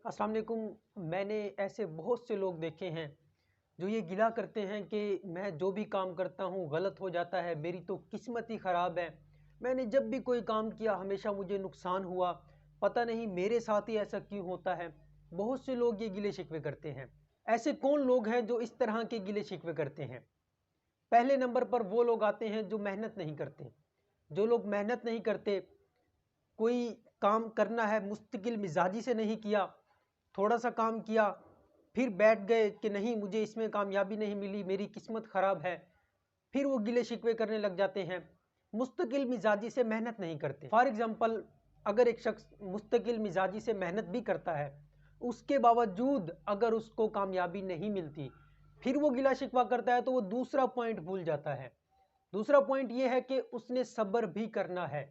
अस्सलाम वालेकुम। मैंने ऐसे बहुत से लोग देखे हैं जो ये गिला करते हैं कि मैं जो भी काम करता हूँ गलत हो जाता है, मेरी तो किस्मत ही ख़राब है। मैंने जब भी कोई काम किया हमेशा मुझे नुकसान हुआ, पता नहीं मेरे साथ ही ऐसा क्यों होता है। बहुत से लोग ये गिले शिकवे करते हैं। ऐसे कौन लोग हैं जो इस तरह के गिले शिकवे करते हैं? पहले नंबर पर वो लोग आते हैं जो मेहनत नहीं करते। जो लोग मेहनत नहीं करते, कोई काम करना है मुस्तकिल मिजाजी से नहीं किया, थोड़ा सा काम किया फिर बैठ गए कि नहीं मुझे इसमें कामयाबी नहीं मिली, मेरी किस्मत ख़राब है, फिर वो गिले शिकवे करने लग जाते हैं। मुस्तकिल मिजाजी से मेहनत नहीं करते। फॉर एग्ज़ाम्पल, अगर एक शख्स मुस्तकिल मिजाजी से मेहनत भी करता है, उसके बावजूद अगर उसको कामयाबी नहीं मिलती, फिर वो गिला शिकवा करता है, तो वो दूसरा पॉइंट भूल जाता है। दूसरा पॉइंट ये है कि उसने सब्र भी करना है।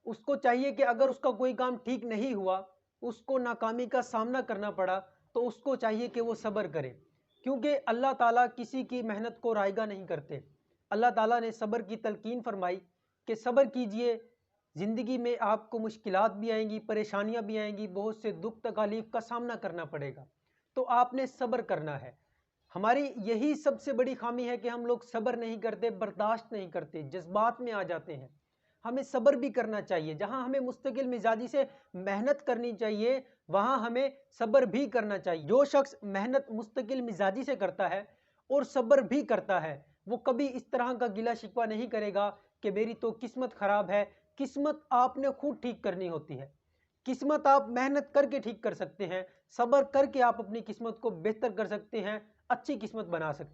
उसको चाहिए कि अगर उसका कोई काम ठीक नहीं हुआ, उसको नाकामी का सामना करना पड़ा, तो उसको चाहिए कि वो सब्र करे, क्योंकि अल्लाह ताला किसी की मेहनत को रायगा नहीं करते। अल्लाह ताला ने सब्र की तलकीन फरमाई कि सब्र कीजिए, ज़िंदगी में आपको मुश्किलात भी आएंगी, परेशानियां भी आएंगी, बहुत से दुख तकालीफ का सामना करना पड़ेगा, तो आपने सब्र करना है। हमारी यही सबसे बड़ी खामी है कि हम लोग सब्र नहीं करते, बर्दाश्त नहीं करते, जज्बात में आ जाते हैं। हमें सब्र भी करना चाहिए। जहां हमें मुस्तकिल मिजाजी से मेहनत करनी चाहिए, वहां हमें सब्र भी करना चाहिए। जो शख्स मेहनत मुस्तकिल मिजाजी से करता है और सब्र भी करता है, वो कभी इस तरह का गिला शिकवा नहीं करेगा कि मेरी तो किस्मत खराब है। किस्मत आपने खुद ठीक करनी होती है। किस्मत आप मेहनत करके ठीक कर सकते हैं, सब्र करके आप अपनी किस्मत को बेहतर कर सकते हैं, अच्छी किस्मत बना सकते हैं।